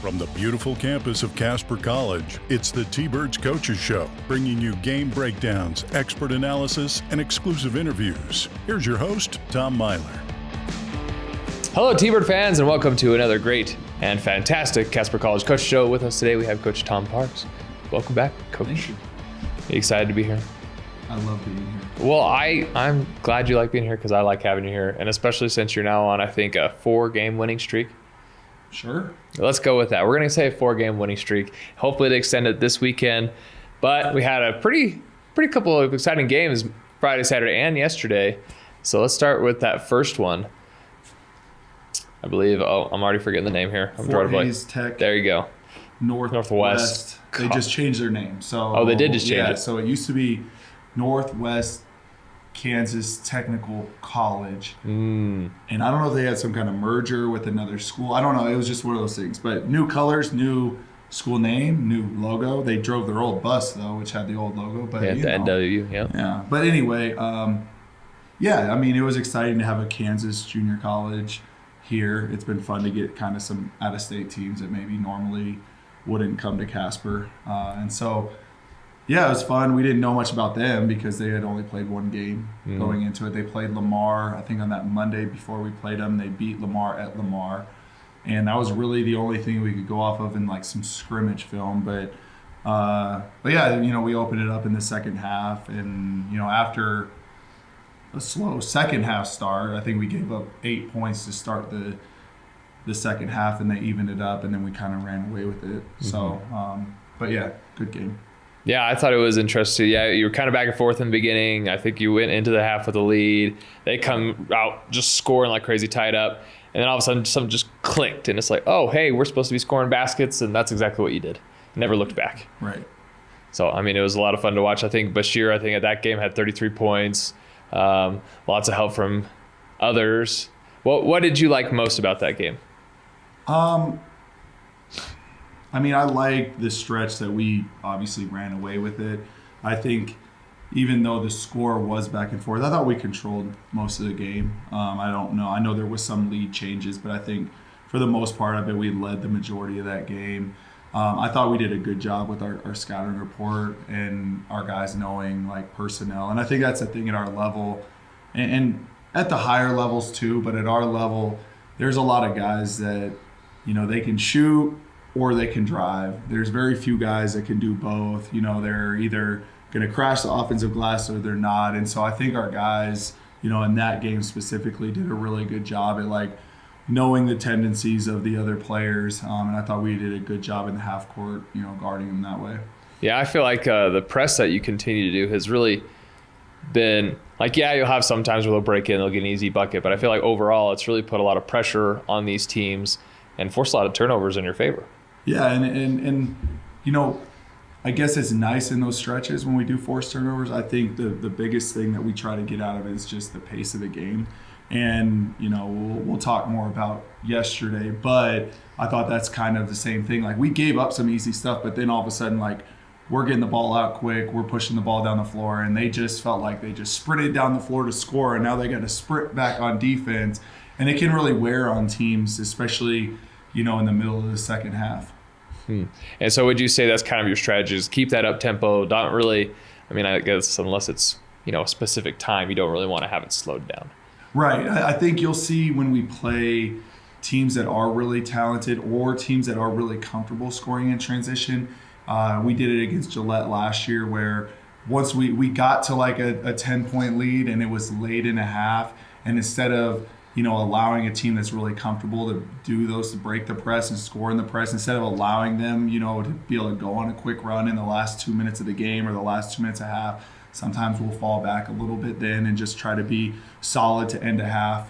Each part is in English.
From the beautiful campus of Casper College, it's the T-Birds Coaches Show, bringing you game breakdowns, expert analysis, and exclusive interviews. Here's your host, Tom Myler. Hello, T-Bird fans, and welcome to another great and fantastic Casper College Coach Show. With us today, we have Coach Tom Parks. Welcome back, Coach. Thank you. You excited to be here? I love being here. Well, I'm glad you like being here because I like having you here, and especially since you're now on, I think, a 4-game winning streak. Sure. Let's go with that. We're going to say a 4-game winning streak. Hopefully to extend it this weekend. But we had a pretty couple of exciting games Friday, Saturday, and yesterday. So let's start with that first one. I believe, I'm already forgetting the name here. I'm Fort drawing Hays Tech. There you go. Northwest. They just changed their name. Oh, they did just change it. So it used to be Northwest Kansas Technical College. And I don't know if they had some kind of merger with another school. I don't know. It was just one of those things. But new colors, new school name, new logo. They drove their old bus, though, which had the old logo. But Yeah, the NW, yeah. Yeah. But anyway, I mean, it was exciting to have a Kansas junior college here. It's been fun to get kind of some out-of-state teams that maybe normally wouldn't come to Casper. And so, yeah, it was fun. We didn't know much about them because they had only played one game going into it. They played Lamar, I think on that Monday before we played them. They beat Lamar at Lamar. And that was really the only thing we could go off of in like some scrimmage film. But yeah, we opened it up in the second half. And, after a slow second half start, I think we gave up 8 points to start the second half, and they evened it up, and then we kind of ran away with it. So, but yeah, good game. Yeah, I thought it was interesting. Yeah, you were kind of back and forth in the beginning. I think you went into the half with a lead. They come out just scoring like crazy, tied up. And then all of a sudden, something just clicked. And it's like, oh, hey, we're supposed to be scoring baskets. And that's exactly what you did. Never looked back. Right. So, I mean, it was a lot of fun to watch. I think Bashir, at that game, had 33 points. Lots of help from others. What did you like most about that game? I mean, I like the stretch that we obviously ran away with it. I think even though the score was back and forth, I thought we controlled most of the game. I don't know. I know there was some lead changes, but I think for the most part of it, we led the majority of that game. I thought we did a good job with our scouting report and our guys knowing like personnel. And I think that's the thing at our level and at the higher levels too, but at our level, there's a lot of guys that, they can shoot or they can drive. There's very few guys that can do both. They're either going to crash the offensive glass or they're not. And so I think our guys, in that game specifically did a really good job at like knowing the tendencies of the other players. And I thought we did a good job in the half court, guarding them that way. Yeah, I feel like the press that you continue to do has really been like, yeah, you'll have some times where they'll break in, they'll get an easy bucket. But I feel like overall it's really put a lot of pressure on these teams and forced a lot of turnovers in your favor. Yeah, and I guess it's nice in those stretches when we do force turnovers. I think the biggest thing that we try to get out of it is just the pace of the game. And, we'll talk more about yesterday, but I thought that's kind of the same thing. Like, we gave up some easy stuff, but then all of a sudden, like, we're getting the ball out quick, we're pushing the ball down the floor, and they just felt like they just sprinted down the floor to score, and now they got to sprint back on defense. And it can really wear on teams, especially, in the middle of the second half. And so would you say that's kind of your strategy, is keep that up tempo, don't really, I guess unless it's, a specific time, you don't really want to have it slowed down. Right. I think you'll see when we play teams that are really talented or teams that are really comfortable scoring in transition. We did it against Gillette last year where once we got to like a 10-point lead and it was late in a half, and instead of allowing a team that's really comfortable to do those, to break the press and score in the press, instead of allowing them, to be able to go on a quick run in the last 2 minutes of the game or the last 2 minutes of half, sometimes we'll fall back a little bit then and just try to be solid to end a half.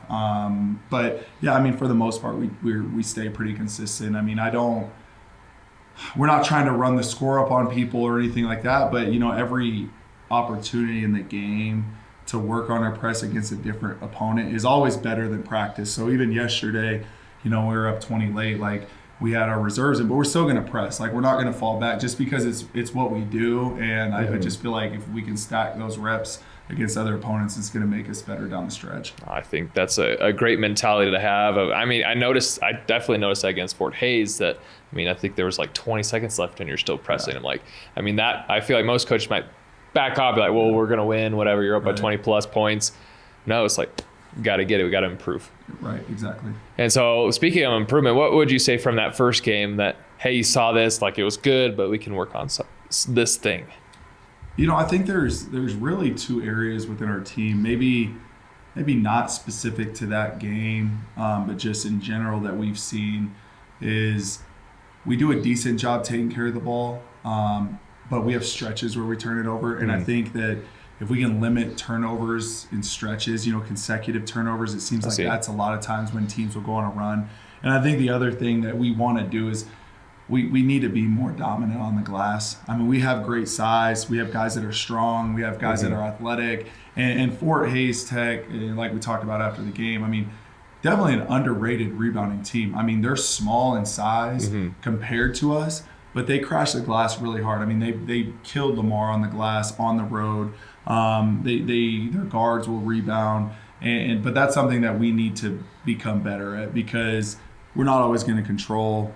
But yeah, for the most part, we stay pretty consistent. We're not trying to run the score up on people or anything like that, but every opportunity in the game to work on our press against a different opponent is always better than practice. So even yesterday, we were up 20 late, like we had our reserves in, but we're still going to press. Like, we're not going to fall back just because it's what we do. And I just feel like if we can stack those reps against other opponents is going to make us better down the stretch. I think that's a great mentality to have. I mean, I definitely noticed that against Fort Hays that, I mean, I think there was like 20 seconds left and you're still pressing. I'm like, I mean, that I feel like most coaches might back off, be like, well, we're going to win, whatever, you're up by 20 plus points. No, it's like, got to get it. We got to improve. Right, exactly. And so speaking of improvement, what would you say from that first game that, hey, you saw this, like it was good, but we can work on this thing? You know, I think there's really two areas within our team, maybe not specific to that game, but just in general that we've seen is we do a decent job taking care of the ball, but we have stretches where we turn it over. And I think that if we can limit turnovers in stretches, consecutive turnovers, it seems like that's a lot of times when teams will go on a run. And I think the other thing that we want to do is we need to be more dominant on the glass. I mean, we have great size. We have guys that are strong. We have guys that are athletic. And Fort Hays Tech, like we talked about after the game, I mean, definitely an underrated rebounding team. I mean, they're small in size compared to us, but they crash the glass really hard. I mean, they killed Lamar on the glass on the road. Their guards will rebound. But that's something that we need to become better at because we're not always going to control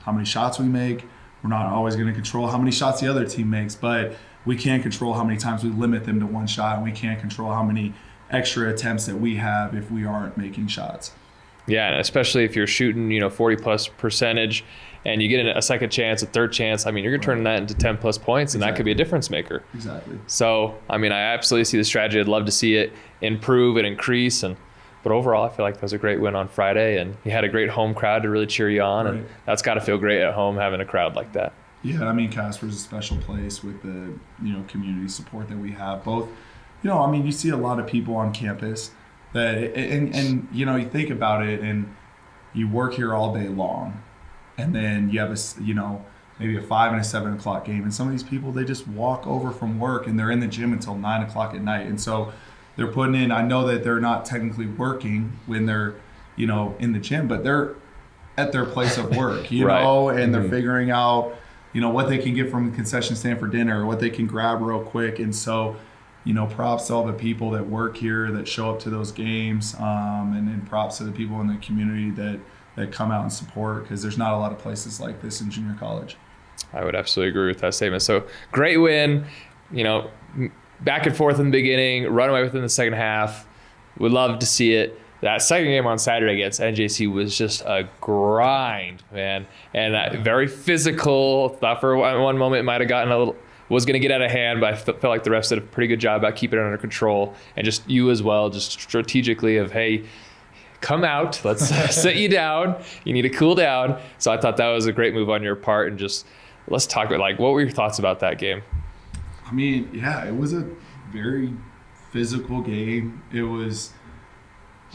how many shots we make. We're not always going to control how many shots the other team makes, but we can control how many times we limit them to one shot, and we can't control how many extra attempts that we have if we aren't making shots. Yeah, and especially if you're shooting, 40 plus percentage and you get a second chance, a third chance, I mean, you're turning that into 10 plus points and that could be a difference maker. Exactly. So, I mean, I absolutely see the strategy. I'd love to see it improve and increase. But overall, I feel like that was a great win on Friday, and you had a great home crowd to really cheer you on, and that's got to feel great at home having a crowd like that. Yeah, I mean, Casper's a special place with the community support that we have. Both, I mean, you see a lot of people on campus that, and you think about it, and you work here all day long, and then you have maybe a 5 and a 7 o'clock game, and some of these people, they just walk over from work and they're in the gym until 9 o'clock at night, and so they're putting in, I know that they're not technically working when they're, in the gym, but they're at their place of work, and they're figuring out, what they can get from the concession stand for dinner or what they can grab real quick. And so, props to all the people that work here that show up to those games, and then props to the people in the community that come out and support, because there's not a lot of places like this in junior college. I would absolutely agree with that statement. So great win, back and forth in the beginning, run away within the second half. Would love to see it. That second game on Saturday against NJC was just a grind, man. And very physical. Thought for one moment it might have gotten was going to get out of hand, but I felt like the refs did a pretty good job about keeping it under control. And just you as well, just strategically of, hey, come out, let's sit you down. You need to cool down. So I thought that was a great move on your part. And just let's talk about, what were your thoughts about that game? I mean, yeah, it was a very physical game.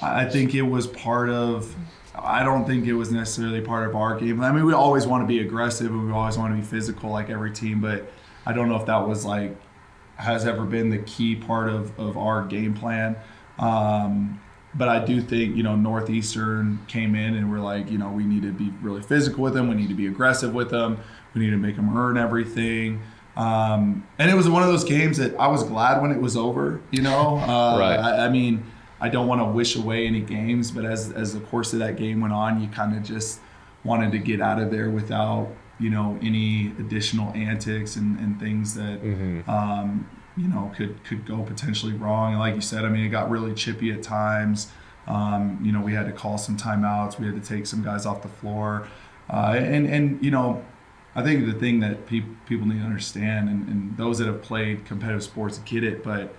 I think it was I don't think it was necessarily part of our game. I mean, we always want to be aggressive and we always want to be physical like every team, but I don't know if that was has ever been the key part of our game plan. But I do think, Northeastern came in and we're like, we need to be really physical with them. We need to be aggressive with them. We need to make them earn everything. And it was one of those games that I was glad when it was over, Right. I mean, I don't want to wish away any games, but as the course of that game went on, you kind of just wanted to get out of there without, any additional antics and things that, could go potentially wrong. And like you said, I mean, it got really chippy at times. We had to call some timeouts. We had to take some guys off the floor. I think the thing that people need to understand, and those that have played competitive sports get it, but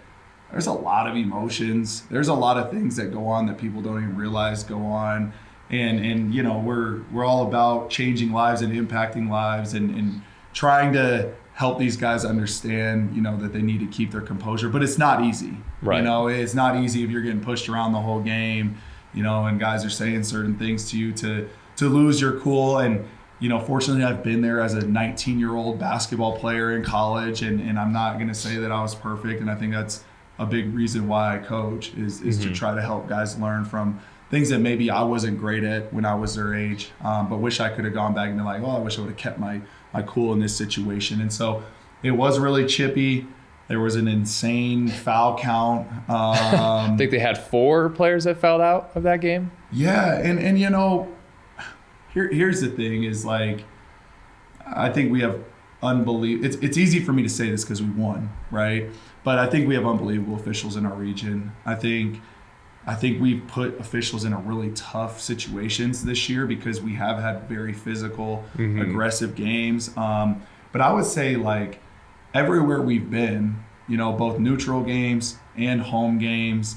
there's a lot of emotions. There's a lot of things that go on that people don't even realize go on. And we're all about changing lives and impacting lives and trying to help these guys understand, that they need to keep their composure. But it's not easy. Right. It's not easy if you're getting pushed around the whole game, and guys are saying certain things to you to lose your cool. And fortunately, I've been there as a 19-year-old basketball player in college, and I'm not going to say that I was perfect. And I think that's a big reason why I coach is to try to help guys learn from things that maybe I wasn't great at when I was their age, but wish I could have gone back and been like, I wish I would have kept my cool in this situation. And so it was really chippy. There was an insane foul count. I think they had 4 players that fouled out of that game. Yeah, and here's the thing is like, I think we have it's easy for me to say this because we won, right? But I think we have unbelievable officials in our region. I think we've put officials in a really tough situations this year because we have had very physical, aggressive games. But I would say like everywhere we've been, both neutral games and home games,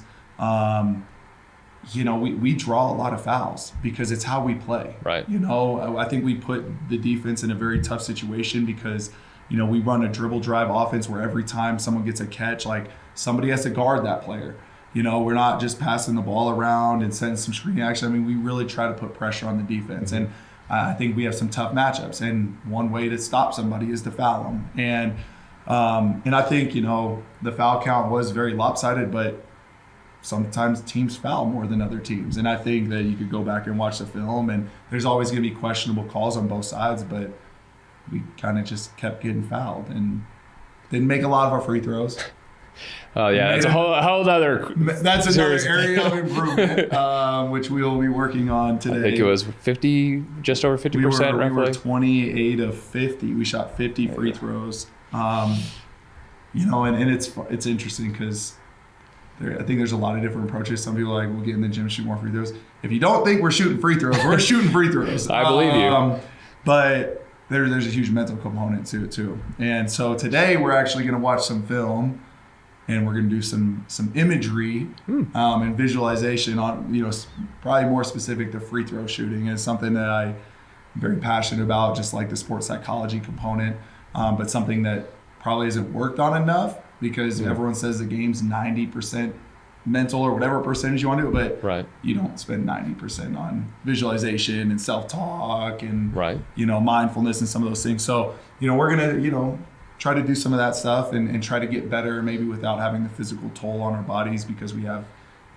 we draw a lot of fouls because it's how we play. Right. I think we put the defense in a very tough situation because, we run a dribble drive offense where every time someone gets a catch, like somebody has to guard that player. We're not just passing the ball around and setting some screen action. I mean, we really try to put pressure on the defense. And I think we have some tough matchups. And one way to stop somebody is to foul them. And I think, the foul count was very lopsided, but sometimes teams foul more than other teams. And I think that you could go back and watch the film, and there's always going to be questionable calls on both sides, but we kind of just kept getting fouled and didn't make a lot of our free throws. Oh yeah, that's a whole other. That's another area of improvement, which we will be working on today. I think it was 50, just over 50%. We were 28 of 50. We shot 50 free throws. And it's interesting because I think there's a lot of different approaches. Some people are like, we'll get in the gym, shoot more free throws. If you don't think we're shooting free throws, we're shooting free throws. I believe you. But there's a huge mental component to it too. And so today we're actually going to watch some film, and we're going to do some imagery and visualization on, probably more specific to free throw shooting. It's something that I'm very passionate about, just like the sports psychology component, but something that probably isn't worked on enough because everyone says the game's 90% mental or whatever percentage you want to do, but you don't spend 90% on visualization and self-talk and mindfulness and some of those things. So we're gonna try to do some of that stuff and try to get better, maybe without having the physical toll on our bodies, because we have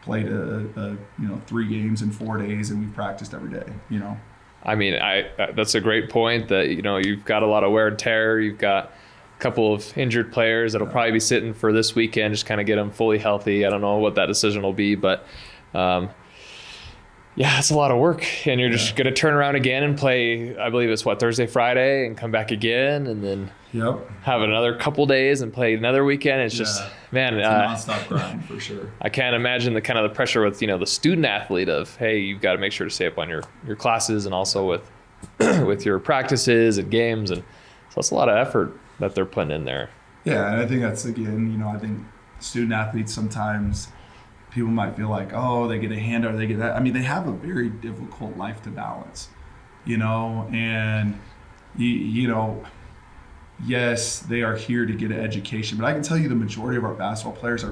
played a 3 games in 4 days and we've practiced every day. I mean, that's a great point that you've got a lot of wear and tear. You've got a couple of injured players that'll probably be sitting for this weekend, just kind of get them fully healthy. I don't know what that decision will be, but it's a lot of work, and you're just going to turn around again and play, I believe it's Thursday, Friday, and come back again, and then have another couple days and play another weekend. It's just, man, it's a nonstop grind for sure. I can't imagine the kind of the pressure with, the student athlete of, hey, you've got to make sure to stay up on your classes and also with with your practices and games. And so it's a lot of effort that they're putting in there. Yeah, and I think that's, again, I think student athletes sometimes people might feel like, oh, they get a handout or they get that. I mean, they have a very difficult life to balance, and, yes, they are here to get an education. But I can tell you the majority of our basketball players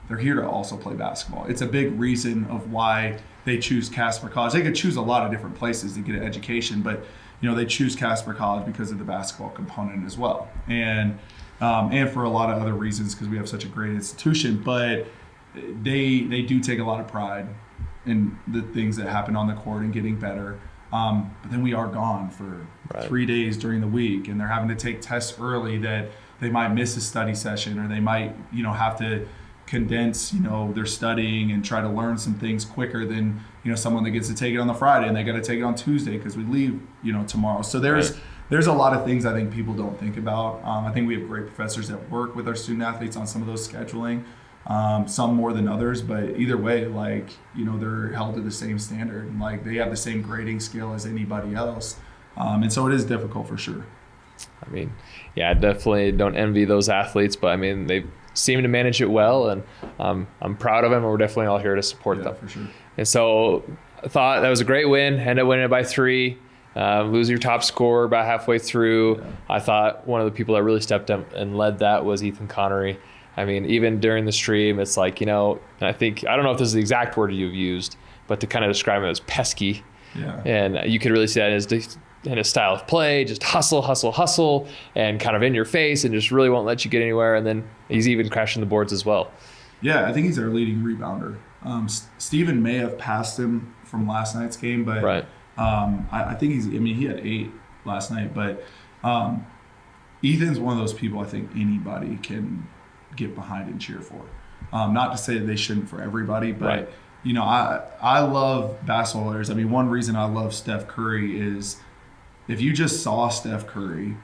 they're here to also play basketball. It's a big reason of why they choose Casper College. They could choose a lot of different places to get an education, but, they choose Casper College because of the basketball component as well. And for a lot of other reasons, because we have such a great institution. But they do take a lot of pride in the things that happen on the court and getting better. But then we are gone for 3 days during the week, and they're having to take tests early that they might miss a study session, or they might, have to condense, their studying and try to learn some things quicker than, someone that gets to take it on the Friday and they got to take it on Tuesday because we leave, tomorrow. So there's a lot of things I think people don't think about. I think we have great professors that work with our student athletes on some of those scheduling. Some more than others, but either way, they're held to the same standard, and they have the same grading scale as anybody else. And so it is difficult for sure. I mean, I definitely don't envy those athletes, but I mean, they seem to manage it well, and I'm proud of them, and we're definitely all here to support them. For sure. And so I thought that was a great win. Ended up winning it by 3. Lose your top scorer about halfway through. Yeah. I thought one of the people that really stepped up and led that was Ethan Connery. I mean, even during the stream, it's like, and I don't know if this is the exact word you've used, but to kind of describe him as pesky. Yeah. And you could really see that in his style of play, just hustle, and kind of in your face, and just really won't let you get anywhere. And then he's even crashing the boards as well. Yeah, I think he's our leading rebounder. Steven may have passed him from last night's game, but I think he had 8 last night. But, Ethan's one of those people I think anybody can get behind and cheer for. Not to say that they shouldn't for everybody, but right. I love basketball players. I mean, one reason I love Steph Curry is if you just saw Steph Curry,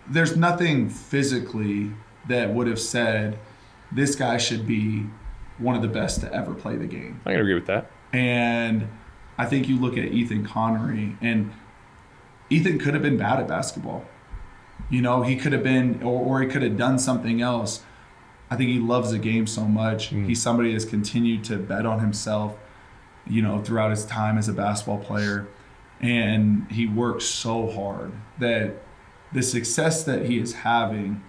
there's nothing physically that would have said this guy should be one of the best to ever play the game. I can agree with that. And I think you look at Ethan Connery, and Ethan could have been bad at basketball. He could have been, or he could have done something else. I think he loves the game so much. He's somebody that's continued to bet on himself, throughout his time as a basketball player. And he works so hard that the success that he is having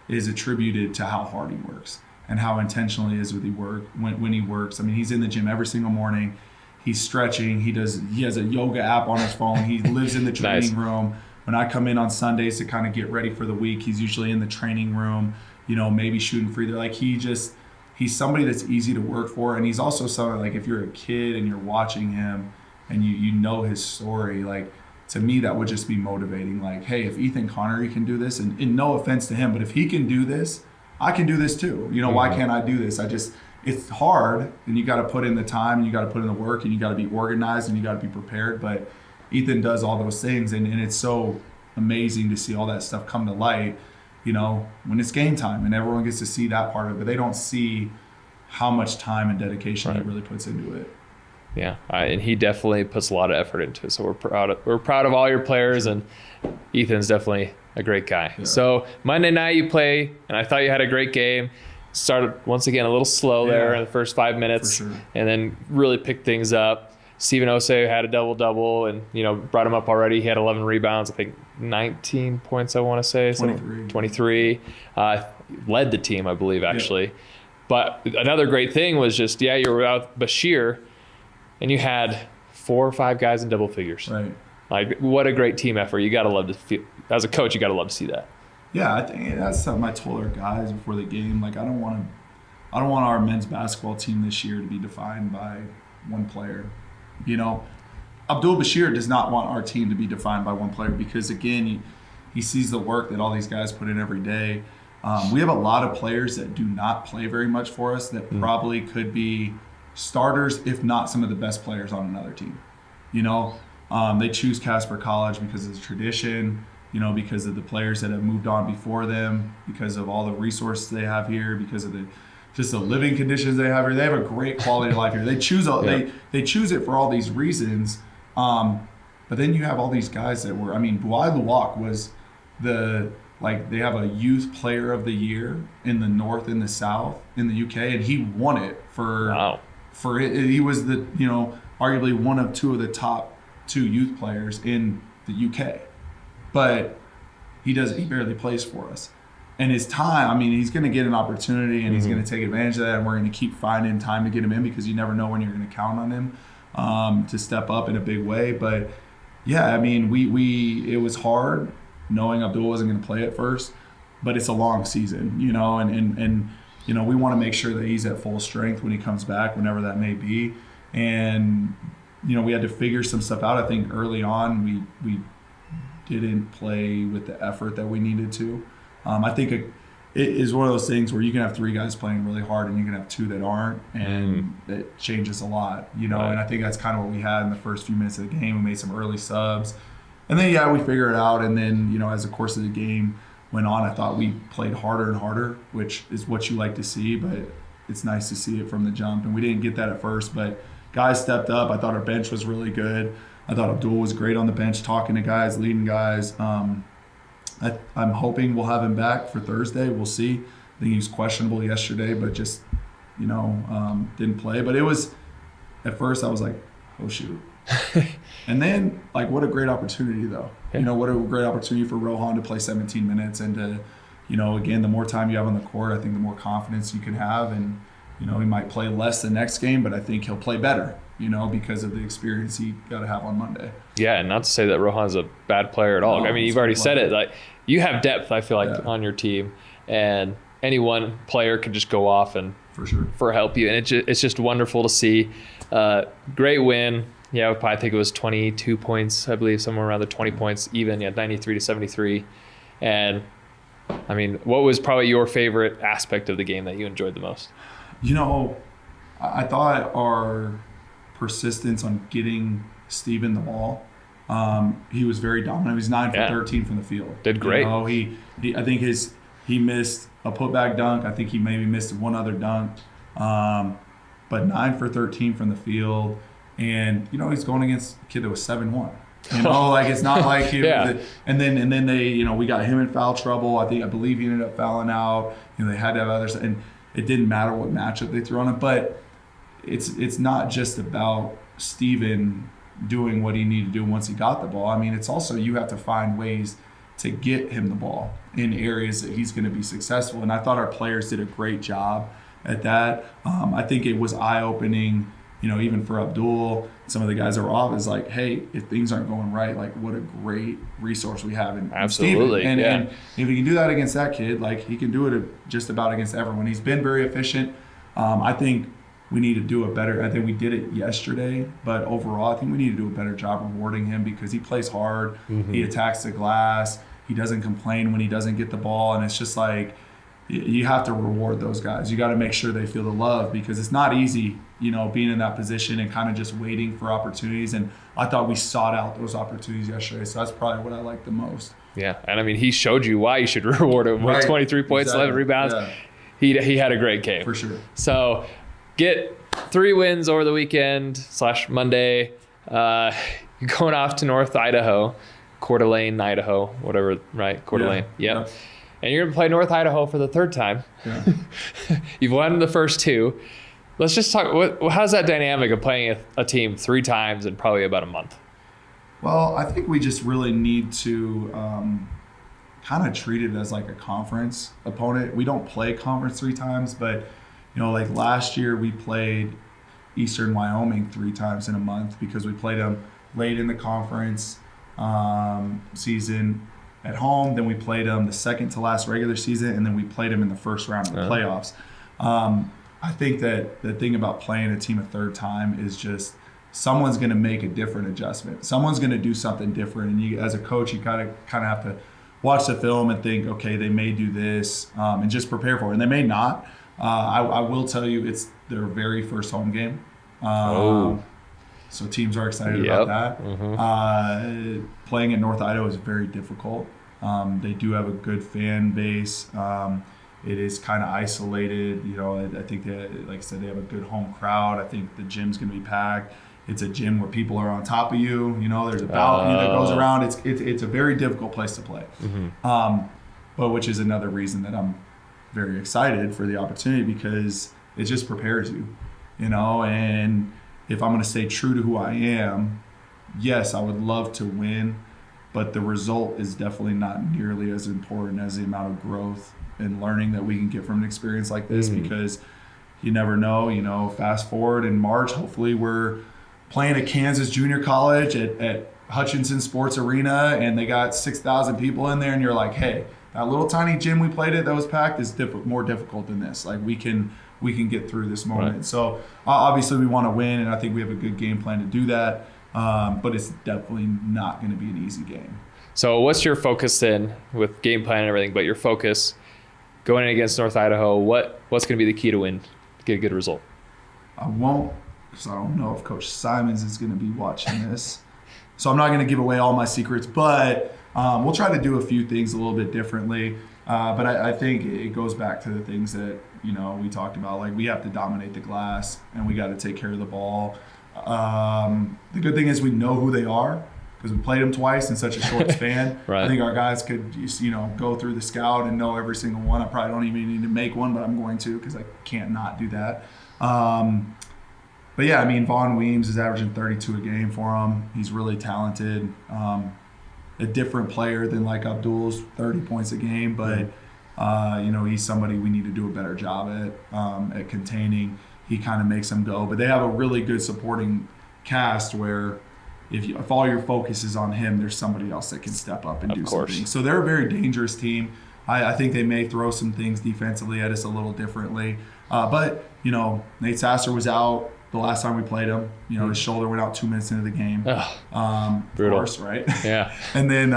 is attributed to how hard he works and how intentional he is with when he works. I mean, he's in the gym every single morning. He's stretching. He has a yoga app on his phone. He lives in the training room. When I come in on Sundays to kind of get ready for the week, he's usually in the training room, maybe shooting free throw. Like he's somebody that's easy to work for. And he's also somebody, like, if you're a kid and you're watching him and you know his story, like, to me, that would just be motivating. Like, hey, if Ethan Connery can do this, and no offense to him, but if he can do this, I can do this too. Why can't I do this? It's hard, and you got to put in the time, and you got to put in the work, and you got to be organized, and you got to be prepared. But Ethan does all those things, and it's so amazing to see all that stuff come to light, when it's game time, and everyone gets to see that part of it. But they don't see how much time and dedication he really puts into it. Yeah, and he definitely puts a lot of effort into it. So we're proud of all your players, and Ethan's definitely a great guy. Yeah. So Monday night you play, and I thought you had a great game. Started once again a little slow there in the first 5 minutes, and then really picked things up. Steven Osei had a double-double, and brought him up already. He had 11 rebounds, I think 19 points, I want to say. 23. Led the team, I believe, actually. Yeah. But another great thing was just, you were without Bashir, and you had 4 or 5 guys in double figures. Right. Like, what a great team effort. You got to love to feel, as a coach, you got to love to see that. Yeah, I think that's something I told our guys before the game. Like, I don't want our men's basketball team this year to be defined by one player. Abdul Bashir does not want our team to be defined by one player because, again, he sees the work that all these guys put in every day. We have a lot of players that do not play very much for us that probably could be starters, if not some of the best players on another team. They choose Casper College because of the tradition, because of the players that have moved on before them, because of all the resources they have here, because of the living conditions they have here. They have a great quality of life here. They choose they choose it for all these reasons. But then you have all these guys that were, Bouai Luwak was they have a youth player of the year in the North and the South in the UK, and he won it for it. He was arguably one of 2 of the top 2 youth players in the UK, but he barely plays for us. And his time, he's going to get an opportunity, and he's going to take advantage of that, and we're going to keep finding time to get him in because you never know when you're going to count on him to step up in a big way. But yeah, it was hard knowing Abdul wasn't going to play at first, but it's a long season, and we want to make sure that he's at full strength when he comes back, whenever that may be. And we had to figure some stuff out. I think early on we didn't play with the effort that we needed to. I think it is one of those things where you can have 3 guys playing really hard and you can have 2 that aren't, and it changes a lot, Right. And I think that's kind of what we had in the first few minutes of the game. We made some early subs, and then we figured it out. And then as the course of the game went on, I thought we played harder and harder, which is what you like to see. But it's nice to see it from the jump, and we didn't get that at first, but guys stepped up. I thought our bench was really good. I thought Abdul was great on the bench, talking to guys, leading guys. I'm hoping we'll have him back for Thursday. We'll see. I think he was questionable yesterday, but just, didn't play. But it was, at first I was like, oh, shoot. And then, what a great opportunity, though. Yeah. What a great opportunity for Rohan to play 17 minutes and to, again, the more time you have on the court, I think the more confidence you can have. And, he might play less the next game, but I think he'll play better, because of the experience he got to have on Monday. Yeah, and not to say that Rohan's a bad player at all. No, you've already said it. You have depth, I feel like, on your team, and any one player could just go off and for help you. And it's just wonderful to see. Great win. Yeah, I think it was 22 points, I believe, somewhere around the 20 points even. 93 to 73. And I mean, what was probably your favorite aspect of the game that you enjoyed the most? I thought our persistence on getting Steven the ball, he was very dominant. He was 9 for 13 from the field. Did great. I think he missed a putback dunk. I think he maybe missed one other dunk. But 9 for 13 from the field. And, he's going against a kid that was 7'1". It's not like he was and then they, we got him in foul trouble. I believe he ended up fouling out. They had to have others, and it didn't matter what matchup they threw on him. But it's not just about Steven doing what he needed to do once he got the ball. I mean, it's also you have to find ways to get him the ball in areas that he's going to be successful. And I thought our players did a great job at that. I think it was eye-opening, even for Abdul, some of the guys that were off, is like, hey, if things aren't going right, like what a great resource we have in Absolutely. Steven. And if he can do that against that kid, like he can do it just about against everyone. He's been very efficient. I think we need to do a better, I think we did it yesterday, but overall I think we need to do a better job rewarding him because he plays hard. Mm-hmm. He attacks the glass. He doesn't complain when he doesn't get the ball. And it's just like, you have to reward those guys. You got to make sure they feel the love because it's not easy, being in that position and kind of just waiting for opportunities. And I thought we sought out those opportunities yesterday. So that's probably what I like the most. Yeah. And I mean, he showed you why you should reward him with 23 points, 11 rebounds. Yeah. He had a great game. For sure. So get 3 wins over the weekend / Monday. You're going off to North Idaho, Coeur d'Alene, Idaho, whatever, right? Coeur d'Alene. Yep. And you're going to play North Idaho for the 3rd time. Yeah. You've won the first 2. Let's just talk. How's that dynamic of playing a team 3 times in probably about a month? Well, I think we just really need to kind of treat it as like a conference opponent. We don't play conference 3 times, but like last year we played Eastern Wyoming 3 times in a month because we played them late in the conference season at home. Then we played them the second to last regular season, and then we played them in the first round of the playoffs. I think that the thing about playing a team a 3rd time is just someone's going to make a different adjustment. Someone's going to do something different, and you, as a coach, you kind of have to watch the film and think, okay, they may do this, and just prepare for it. And they may not. I will tell you, it's their very first home game. So teams are excited about that. Mm-hmm. Playing at North Idaho is very difficult. They do have a good fan base. It is kind of isolated. I think like I said, they have a good home crowd. I think the gym's going to be packed. It's a gym where people are on top of you. There's a balcony that goes around. It's a very difficult place to play. Mm-hmm. But which is another reason that I'm very excited for the opportunity because it just prepares you, and if I'm going to stay true to who I am, yes, I would love to win, but the result is definitely not nearly as important as the amount of growth and learning that we can get from an experience like this because you never know, fast forward in March, hopefully we're playing at Kansas Junior College at Hutchinson Sports Arena and they got 6,000 people in there and you're like, hey, that little tiny gym we played at that was packed is more difficult than this. Like we can get through this moment. Right. So obviously we want to win, and I think we have a good game plan to do that. But it's definitely not going to be an easy game. So what's your focus then with game plan and everything? But your focus going in against North Idaho, what's going to be the key to win, to get a good result? I won't, because I don't know if Coach Simons is going to be watching this. So I'm not going to give away all my secrets, but we'll try to do a few things a little bit differently. But I think it goes back to the things that, we talked about. Like we have to dominate the glass and we got to take care of the ball. The good thing is we know who they are because we played them twice in such a short span. Right. I think our guys could, go through the scout and know every single one. I probably don't even need to make one, but I'm going to because I can't not do that. But yeah, Vaughn Weems is averaging 32 a game for him. He's really talented. A different player than like Abdul's 30 points a game, but he's somebody we need to do a better job at containing. He kind of makes them go, but they have a really good supporting cast where if all your focus is on him, there's somebody else that can step up and do something. So they're a very dangerous team. I think they may throw some things defensively at us a little differently, but Nate Sasser was out the last time we played him. His shoulder went out 2 minutes into the game. Brutal. Of course, right? Yeah. And then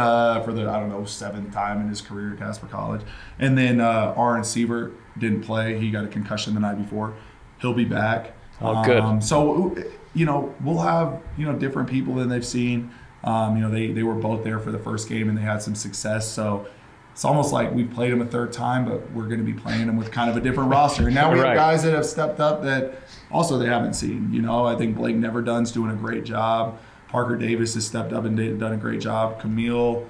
for the, 7th time in his career at Casper College. And then Aaron Siebert didn't play. He got a concussion the night before. He'll be back. Oh, good. So, we'll have, different people than they've seen. They were both there for the first game and they had some success. So it's almost like we played them a third time, but we're going to be playing them with kind of a different roster. And now we have guys that have stepped up that also they haven't seen. I think Blake Neverdone's doing a great job. Parker Davis has stepped up and done a great job. Camille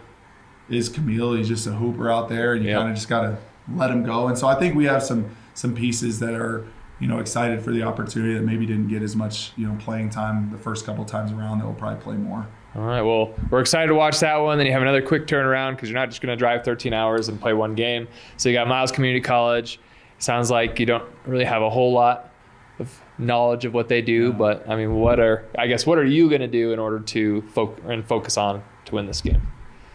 is Camille. He's just a hooper out there, and you kind of just got to let him go. And so I think we have some pieces that are, excited for the opportunity that maybe didn't get as much, playing time the first couple times around that will probably play more. All right, well, we're excited to watch that one. Then you have another quick turnaround because you're not just going to drive 13 hours and play one game. So you got Miles Community College. Sounds like you don't really have a whole lot of knowledge of what they do, but I mean, what are you going to do in order to focus on to win this game?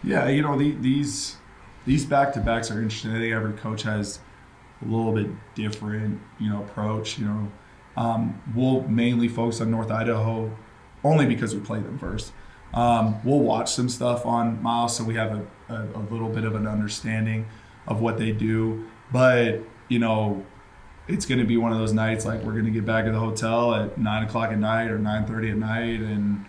Yeah, these back-to-backs are interesting. I think every coach has a little bit different, approach. We'll mainly focus on North Idaho only because we played them first. We'll watch some stuff on Miles, so we have a little bit of an understanding of what they do. But, it's going to be one of those nights like we're going to get back at the hotel at 9 o'clock at night or 9:30 at night, and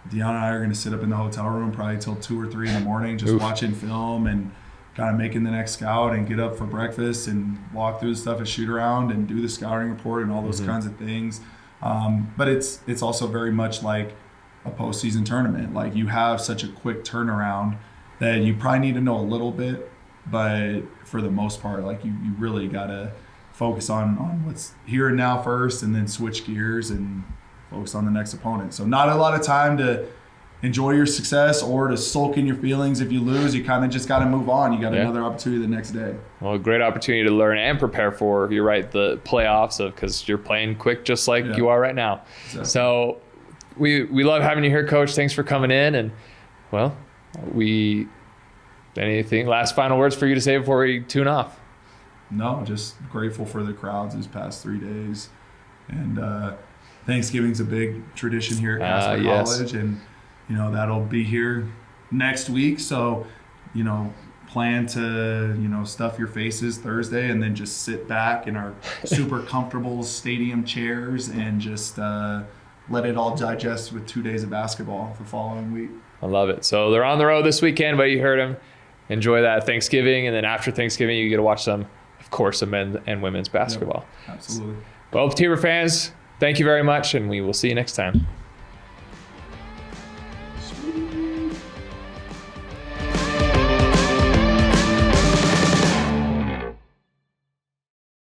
Deanna and I are going to sit up in the hotel room probably till 2 or 3 in the morning just watching film and kind of making the next scout and get up for breakfast and walk through the stuff and shoot around and do the scouting report and all those kinds of things. But it's also very much like a postseason tournament. Like you have such a quick turnaround that you probably need to know a little bit, but for the most part, like you really got to focus on what's here and now first and then switch gears and focus on the next opponent. So not a lot of time to enjoy your success or to sulk in your feelings if you lose. You kind of just got to move on. You got another opportunity the next day. Well, a great opportunity to learn and prepare for, you're right, the playoffs because you're playing quick just like you are right now. Exactly. So we love having you here, Coach. Thanks for coming in. And, well, anything, last final words for you to say before we tune off? No, just grateful for the crowds these past 3 days. And Thanksgiving's a big tradition here at Casper College. And, that'll be here next week. So, plan to, stuff your faces Thursday and then just sit back in our super comfortable stadium chairs and just let it all digest with 2 days of basketball the following week. I love it. So they're on the road this weekend, but you heard them. Enjoy that Thanksgiving. And then after Thanksgiving, you get to watch some, of course, of men's and women's basketball. Yep, absolutely. Well, Tiber fans, thank you very much, and we will see you next time.